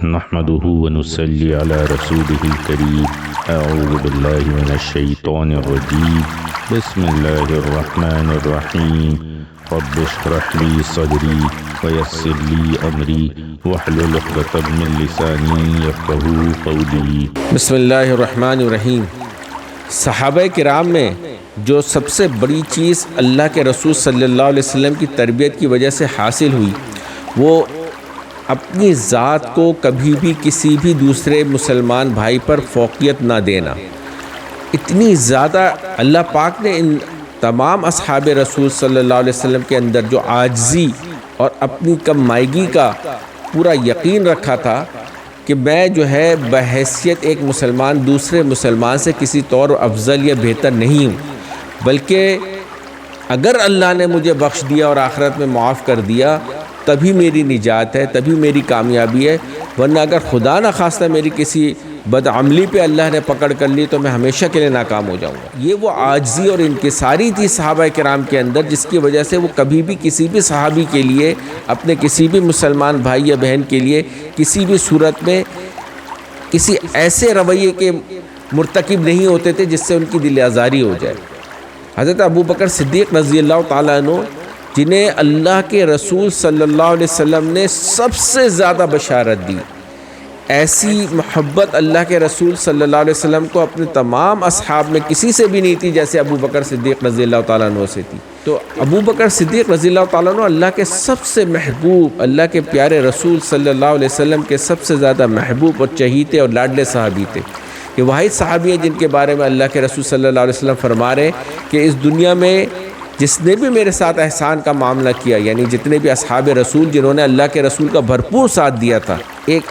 نحمده ونصلي على رسوله الكريم اعوذ بالله من الشيطان الرجيم بسم الله الرحمن الرحيم رب اشرح لي صدري ويسر لي امري واحلل عقدة من لساني يفقهوا قولي۔ بسم اللہ الرحمن الرحیم۔ صحابہ کرام میں جو سب سے بڑی چیز اللہ کے رسول صلی اللہ علیہ وسلم کی تربیت کی وجہ سے حاصل ہوئی وہ اپنی ذات کو کبھی بھی کسی بھی دوسرے مسلمان بھائی پر فوقیت نہ دینا۔ اتنی زیادہ اللہ پاک نے ان تمام اصحاب رسول صلی اللہ علیہ وسلم کے اندر جو عاجزی اور اپنی کم مائگی کا پورا یقین رکھا تھا کہ میں جو ہے بحیثیت ایک مسلمان دوسرے مسلمان سے کسی طور افضل یا بہتر نہیں ہوں، بلکہ اگر اللہ نے مجھے بخش دیا اور آخرت میں معاف کر دیا تبھی میری نجات ہے، تبھی میری کامیابی ہے، ورنہ اگر خدا نہ خواستہ میری کسی بدعملی پہ اللہ نے پکڑ کر لی تو میں ہمیشہ کے لیے ناکام ہو جاؤں گا۔ یہ وہ عاجزی اور انکساری تھی صحابہ کرام کے اندر جس کی وجہ سے وہ کبھی بھی کسی بھی صحابی کے لیے، اپنے کسی بھی مسلمان بھائی یا بہن کے لیے کسی بھی صورت میں کسی ایسے رویے کے مرتکب نہیں ہوتے تھے جس سے ان کی دل آزاری ہو جائے۔ حضرت ابو بکر صدیق رضی اللہ تعالیٰ عنہ جنہیں اللہ کے رسول صلی اللہ علیہ وسلم نے سب سے زیادہ بشارت دی، ایسی محبت اللہ کے رسول صلی اللہ علیہ وسلم کو اپنے تمام اصحاب میں کسی سے بھی نہیں تھی جیسے ابو بکر صدیق رضی اللہ تعالیٰ عنہ سے تھی۔ تو ابو بکر صدیق رضی اللہ تعالیٰ عنہ اللہ کے سب سے محبوب، اللہ کے پیارے رسول صلی اللہ علیہ وسلم کے سب سے زیادہ محبوب اور چہیتے اور لاڈلے صحابی تھے۔ یہ واحد صحابی ہیں جن کے بارے میں اللہ کے رسول صلی اللہ علیہ وسلم فرما رہے کہ اس دنیا میں جس نے بھی میرے ساتھ احسان کا معاملہ کیا، یعنی جتنے بھی اصحاب رسول جنہوں نے اللہ کے رسول کا بھرپور ساتھ دیا تھا، ایک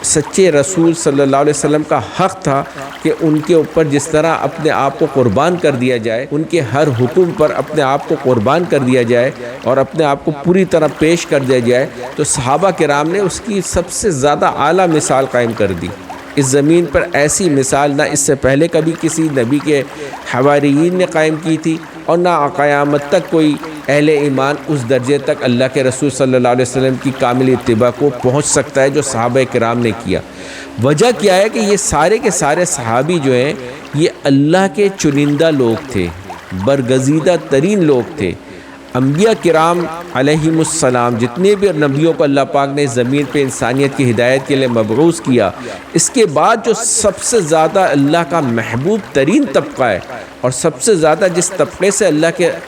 سچے رسول صلی اللہ علیہ وسلم کا حق تھا کہ ان کے اوپر جس طرح اپنے آپ کو قربان کر دیا جائے، ان کے ہر حکم پر اپنے آپ کو قربان کر دیا جائے اور اپنے آپ کو پوری طرح پیش کر دیا جائے، تو صحابہ کرام نے اس کی سب سے زیادہ اعلیٰ مثال قائم کر دی۔ اس زمین پر ایسی مثال نہ اس سے پہلے کبھی کسی نبی کے حواریین نے قائم کی تھی اور نہ قیامت تک کوئی اہل ایمان اس درجے تک اللہ کے رسول صلی اللہ علیہ وسلم کی کامل اتباع کو پہنچ سکتا ہے جو صحابہ کرام نے کیا۔ وجہ کیا ہے کہ یہ سارے کے سارے صحابی جو ہیں یہ اللہ کے چنندہ لوگ تھے، برگزیدہ ترین لوگ تھے۔ انبیاء کرام علیہم السلام جتنے بھی نبیوں کو اللہ پاک نے زمین پہ انسانیت کی ہدایت کے لیے مبعوث کیا، اس کے بعد جو سب سے زیادہ اللہ کا محبوب ترین طبقہ ہے اور سب سے زیادہ جس طبقے سے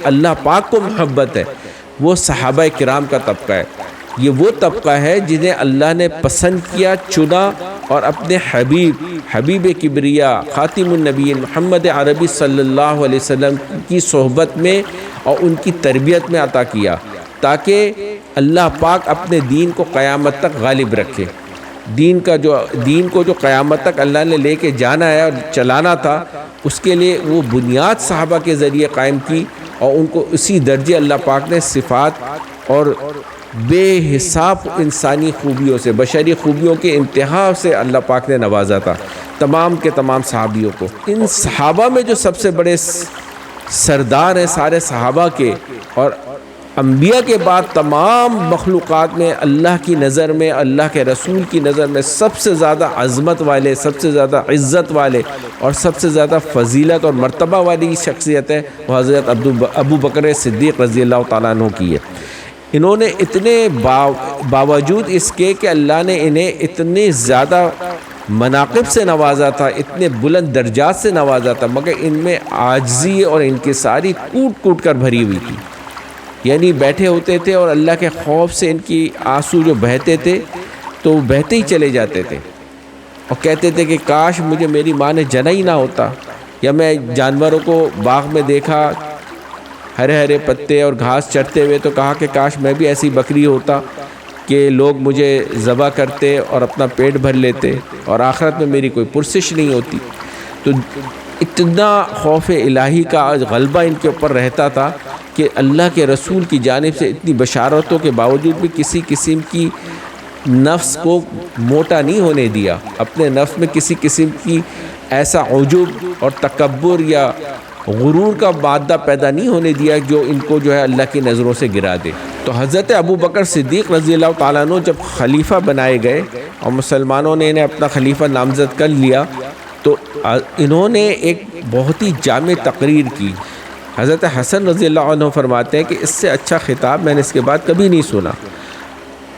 اللہ پاک کو محبت ہے وہ صحابہ کرام کا طبقہ ہے۔ یہ وہ طبقہ ہے جنہیں اللہ نے پسند کیا، چنا اور اپنے حبیب کبریا خاتم النبیین محمد عربی صلی اللہ علیہ وسلم کی صحبت میں اور ان کی تربیت میں عطا کیا تاکہ اللہ پاک اپنے دین کو قیامت تک غالب رکھے۔ دین کو جو قیامت تک اللہ نے لے کے جانا ہے اور چلانا تھا، اس کے لیے وہ بنیاد صحابہ کے ذریعے قائم کی اور ان کو اسی درجے اللہ پاک نے صفات اور بے حساب انسانی خوبیوں سے، بشری خوبیوں کے انتہا سے اللہ پاک نے نوازا تھا تمام کے تمام صحابیوں کو۔ ان صحابہ میں جو سب سے بڑے سردار ہیں سارے صحابہ کے اور انبیاء کے بعد تمام مخلوقات میں اللہ کی نظر میں، اللہ کے رسول کی نظر میں سب سے زیادہ عظمت والے، سب سے زیادہ عزت والے اور سب سے زیادہ فضیلت اور مرتبہ والی شخصیت ہے وہ حضرت ابو بکر صدیق رضی اللہ تعالیٰ عنہ کی ہے۔ انہوں نے اتنے باوجود اس کے کہ اللہ نے انہیں اتنے زیادہ مناقب سے نوازا تھا، اتنے بلند درجات سے نوازا تھا، مگر ان میں عاجزی اور انکساری کوٹ کوٹ کر بھری ہوئی تھی۔ یعنی بیٹھے ہوتے تھے اور اللہ کے خوف سے ان کی آنسو جو بہتے تھے تو وہ بہتے ہی چلے جاتے تھے اور کہتے تھے کہ کاش مجھے میری ماں نے جنا ہی نہ ہوتا، یا میں جانوروں کو باغ میں دیکھا ہرے ہرے پتے اور گھاس چرتے ہوئے تو کہا کہ کاش میں بھی ایسی بکری ہوتا کہ لوگ مجھے ذبح کرتے اور اپنا پیٹ بھر لیتے اور آخرت میں میری کوئی پرسش نہیں ہوتی۔ تو اتنا خوف الہی کا غلبہ ان کے اوپر رہتا تھا کہ اللہ کے رسول کی جانب سے اتنی بشارتوں کے باوجود بھی کسی قسم کی نفس کو موٹا نہیں ہونے دیا، اپنے نفس میں کسی قسم کی ایسا عجب اور تکبر یا غرور کا مادہ پیدا نہیں ہونے دیا جو ان کو جو ہے اللہ کی نظروں سے گرا دے۔ تو حضرت ابو بکر صدیق رضی اللہ تعالیٰ عنہ جب خلیفہ بنائے گئے اور مسلمانوں نے انہیں اپنا خلیفہ نامزد کر لیا تو انہوں نے ایک بہت ہی جامع تقریر کی۔ حضرت حسن رضی اللہ عنہ فرماتے ہیں کہ اس سے اچھا خطاب میں نے اس کے بعد کبھی نہیں سنا۔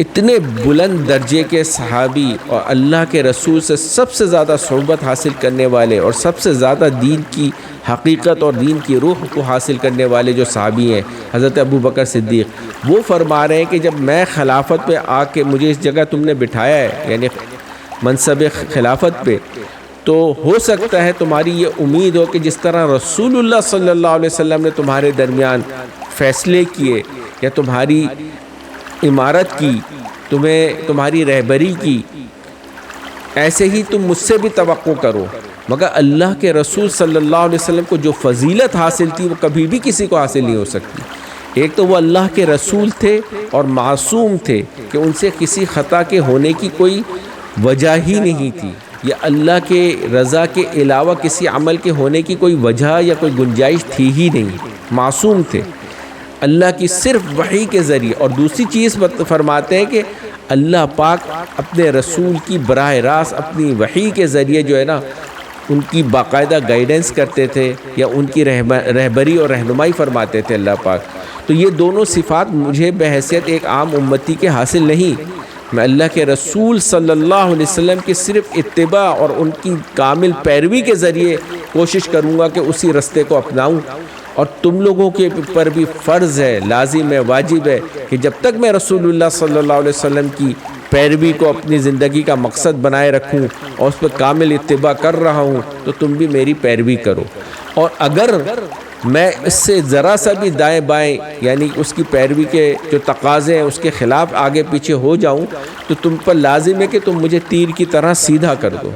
اتنے بلند درجے کے صحابی اور اللہ کے رسول سے سب سے زیادہ صحبت حاصل کرنے والے اور سب سے زیادہ دین کی حقیقت اور دین کی روح کو حاصل کرنے والے جو صحابی ہیں حضرت ابو بکر صدیق، وہ فرما رہے ہیں کہ جب میں خلافت پہ آ کے مجھے اس جگہ تم نے بٹھایا ہے یعنی منصب خلافت پہ، تو ہو سکتا ہے تمہاری یہ امید ہو کہ جس طرح رسول اللہ صلی اللہ علیہ وسلم نے تمہارے درمیان فیصلے کیے یا تمہاری امارت کی، تمہاری رہبری کی، ایسے ہی تم مجھ سے بھی توقع کرو۔ مگر اللہ کے رسول صلی اللہ علیہ وسلم کو جو فضیلت حاصل تھی وہ کبھی بھی کسی کو حاصل نہیں ہو سکتی۔ ایک تو وہ اللہ کے رسول تھے اور معصوم تھے کہ ان سے کسی خطا کے ہونے کی کوئی وجہ ہی نہیں تھی، یا اللہ کے رضا کے علاوہ کسی عمل کے ہونے کی کوئی وجہ یا کوئی گنجائش تھی ہی نہیں، معصوم تھے اللہ کی صرف وحی کے ذریعے۔ اور دوسری چیز فرماتے ہیں کہ اللہ پاک اپنے رسول کی براہ راست اپنی وحی کے ذریعے جو ہے نا ان کی باقاعدہ گائیڈنس کرتے تھے یا ان کی رہبری اور رہنمائی فرماتے تھے اللہ پاک۔ تو یہ دونوں صفات مجھے بحیثیت ایک عام امتی کے حاصل نہیں، میں اللہ کے رسول صلی اللہ علیہ وسلم کی صرف اتباع اور ان کی کامل پیروی کے ذریعے کوشش کروں گا کہ اسی رستے کو اپناؤں۔ اور تم لوگوں کے پر بھی فرض ہے، لازم ہے، واجب ہے کہ جب تک میں رسول اللہ صلی اللہ علیہ وسلم کی پیروی کو اپنی زندگی کا مقصد بنائے رکھوں اور اس پر کامل اتباع کر رہا ہوں تو تم بھی میری پیروی کرو۔ اور اگر میں اس سے ذرا سا بھی دائیں بائیں یعنی اس کی پیروی کے جو تقاضے ہیں اس کے خلاف آگے پیچھے ہو جاؤں تو تم پر لازم ہے کہ تم مجھے تیر کی طرح سیدھا کر دو۔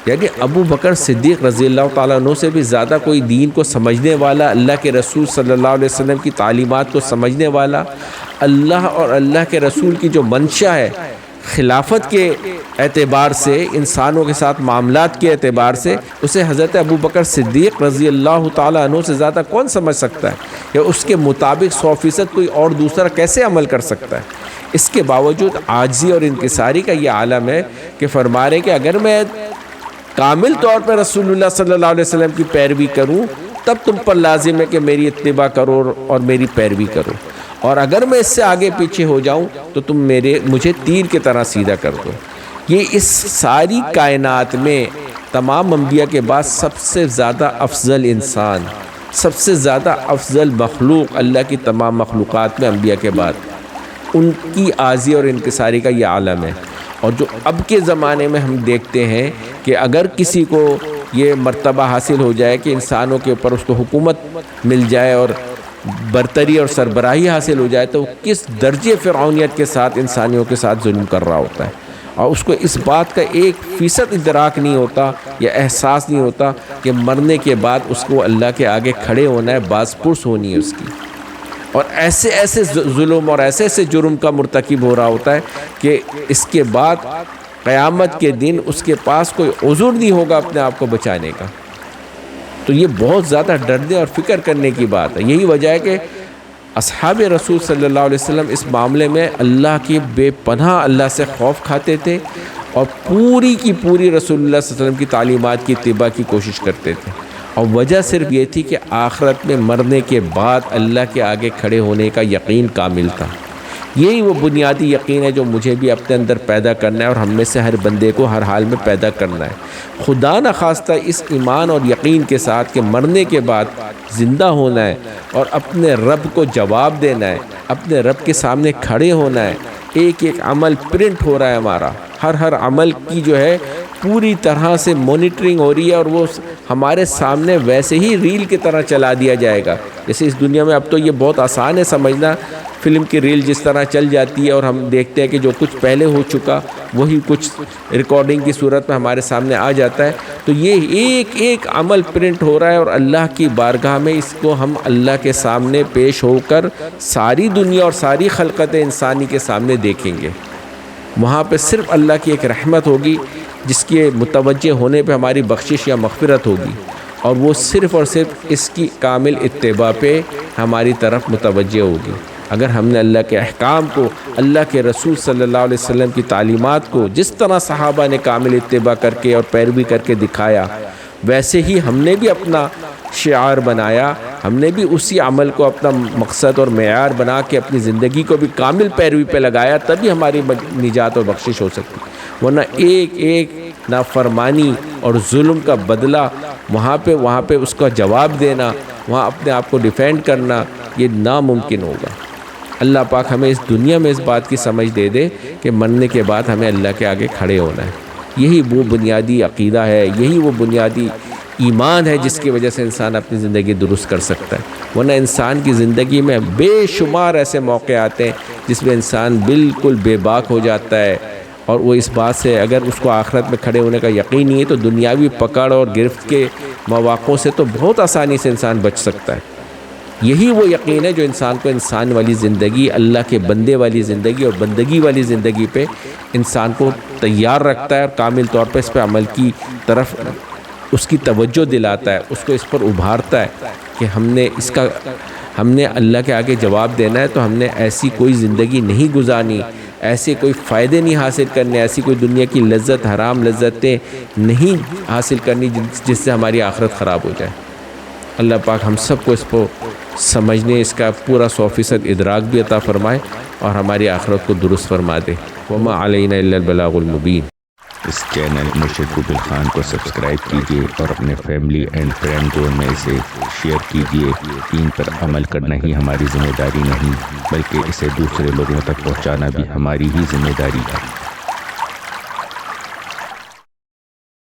یعنی ابو بکر صدیق رضی اللہ تعالیٰ عنہ سے بھی زیادہ کوئی دین کو سمجھنے والا، اللہ کے رسول صلی اللہ علیہ وسلم کی تعلیمات کو سمجھنے والا، اللہ اور اللہ کے رسول کی جو منشا ہے خلافت کے اعتبار سے، انسانوں کے ساتھ معاملات کے اعتبار سے، اسے حضرت ابو بکر صدیق رضی اللہ تعالیٰ عنہ سے زیادہ کون سمجھ سکتا ہے، یا اس کے مطابق 100% کوئی اور دوسرا کیسے عمل کر سکتا ہے۔ اس کے باوجود عاجزی اور انکساری کا یہ عالم ہے کہ فرما رہے کہ اگر میں کامل طور پر رسول اللہ صلی اللہ علیہ وسلم کی پیروی کروں تب تم پر لازم ہے کہ میری اتباع کرو اور میری پیروی کرو، اور اگر میں اس سے آگے پیچھے ہو جاؤں تو تم مجھے تیر کی طرح سیدھا کر دو۔ یہ اس ساری کائنات میں تمام انبیاء کے بعد سب سے زیادہ افضل انسان، سب سے زیادہ افضل مخلوق اللہ کی تمام مخلوقات میں انبیاء کے بعد، ان کی عاجزی اور انکساری کا یہ عالم ہے۔ اور جو اب کے زمانے میں ہم دیکھتے ہیں کہ اگر کسی کو یہ مرتبہ حاصل ہو جائے کہ انسانوں کے اوپر اس کو حکومت مل جائے اور برتری اور سربراہی حاصل ہو جائے تو وہ کس درجے فرعونیت کے ساتھ انسانیوں کے ساتھ ظلم کر رہا ہوتا ہے، اور اس کو اس بات کا 1% ادراک نہیں ہوتا یا احساس نہیں ہوتا کہ مرنے کے بعد اس کو اللہ کے آگے کھڑے ہونا ہے، باز پرس ہونی ہے اس کی، اور ایسے ایسے ظلم اور ایسے ایسے جرم کا مرتکب ہو رہا ہوتا ہے کہ اس کے بعد قیامت کے دن اس کے پاس کوئی عذر نہیں ہوگا اپنے آپ کو بچانے کا۔ تو یہ بہت زیادہ ڈرنے اور فکر کرنے کی بات ہے۔ یہی وجہ ہے کہ اصحاب رسول صلی اللہ علیہ وسلم اس معاملے میں اللہ کی بے پناہ اللہ سے خوف کھاتے تھے اور پوری کی پوری رسول اللہ صلی اللہ علیہ وسلم کی تعلیمات کی اتباع کی کوشش کرتے تھے، اور وجہ صرف یہ تھی کہ آخرت میں مرنے کے بعد اللہ کے آگے کھڑے ہونے کا یقین کامل تھا۔ یہی وہ بنیادی یقین ہے جو مجھے بھی اپنے اندر پیدا کرنا ہے اور ہم میں سے ہر بندے کو ہر حال میں پیدا کرنا ہے۔ خدا نخواستہ اس ایمان اور یقین کے ساتھ کہ مرنے کے بعد زندہ ہونا ہے اور اپنے رب کو جواب دینا ہے، اپنے رب کے سامنے کھڑے ہونا ہے، ایک ایک عمل پرنٹ ہو رہا ہے ہمارا، ہر عمل کی جو ہے پوری طرح سے مانیٹرنگ ہو رہی ہے اور وہ ہمارے سامنے ویسے ہی ریل کی طرح چلا دیا جائے گا۔ جیسے اس دنیا میں اب تو یہ بہت آسان ہے سمجھنا، فلم کی ریل جس طرح چل جاتی ہے اور ہم دیکھتے ہیں کہ جو کچھ پہلے ہو چکا وہی کچھ ریکارڈنگ کی صورت میں ہمارے سامنے آ جاتا ہے۔ تو یہ ایک ایک عمل پرنٹ ہو رہا ہے اور اللہ کی بارگاہ میں اس کو ہم اللہ کے سامنے پیش ہو کر ساری دنیا اور ساری خلقت انسانی کے سامنے دیکھیں گے۔ وہاں پہ صرف اللہ کی ایک رحمت ہوگی جس کے متوجہ ہونے پہ ہماری بخشش یا مغفرت ہوگی، اور وہ صرف اور صرف اس کی کامل اتباع پہ ہماری طرف متوجہ ہوگی۔ اگر ہم نے اللہ کے احکام کو، اللہ کے رسول صلی اللہ علیہ وسلم کی تعلیمات کو جس طرح صحابہ نے کامل اتباع کر کے اور پیروی کر کے دکھایا، ویسے ہی ہم نے بھی اپنا شعار بنایا، ہم نے بھی اسی عمل کو اپنا مقصد اور معیار بنا کے اپنی زندگی کو بھی کامل پیروی پہ لگایا، تبھی ہماری نجات اور بخشش ہو سکتی، ورنہ ایک ایک نافرمانی اور ظلم کا بدلہ وہاں پہ اس کا جواب دینا، وہاں اپنے آپ کو ڈیفینڈ کرنا، یہ ناممکن ہوگا۔ اللہ پاک ہمیں اس دنیا میں اس بات کی سمجھ دے دے کہ مرنے کے بعد ہمیں اللہ کے آگے کھڑے ہونا ہے۔ یہی وہ بنیادی عقیدہ ہے، یہی وہ بنیادی ایمان ہے جس کی وجہ سے انسان اپنی زندگی درست کر سکتا ہے، ورنہ انسان کی زندگی میں بے شمار ایسے موقع آتے ہیں جس میں انسان بالکل بے باک ہو جاتا ہے، اور وہ اس بات سے اگر اس کو آخرت میں کھڑے ہونے کا یقین نہیں ہے تو دنیاوی پکڑ اور گرفت کے مواقعوں سے تو بہت آسانی سے انسان بچ سکتا ہے۔ یہی وہ یقین ہے جو انسان کو انسان والی زندگی، اللہ کے بندے والی زندگی اور بندگی والی زندگی پہ انسان کو تیار رکھتا ہے، اور کامل طور پہ اس پہ عمل کی طرف اس کی توجہ دلاتا ہے، اس کو اس پر ابھارتا ہے کہ ہم نے اللہ کے آگے جواب دینا ہے، تو ہم نے ایسی کوئی زندگی نہیں گزارنی، ایسے کوئی فائدے نہیں حاصل کرنے، ایسی کوئی دنیا کی لذت، حرام لذتیں نہیں حاصل کرنی جس سے ہماری آخرت خراب ہو جائے۔ اللہ پاک ہم سب کو اس کو سمجھنے، اس کا پورا 100% ادراک بھی عطا فرمائے اور ہماری آخرت کو درست فرما دے۔ وما علینا الا البلاغ المبین۔ اس چینل مرشد روبل خان کو سبسکرائب کیجیے اور اپنے فیملی اینڈ فرینڈ زون میں اسے شیئر کیجیے۔ دین پر عمل کرنا ہی ہماری ذمہ داری نہیں، بلکہ اسے دوسرے لوگوں تک پہنچانا بھی ہماری ہی ذمہ داری ہے۔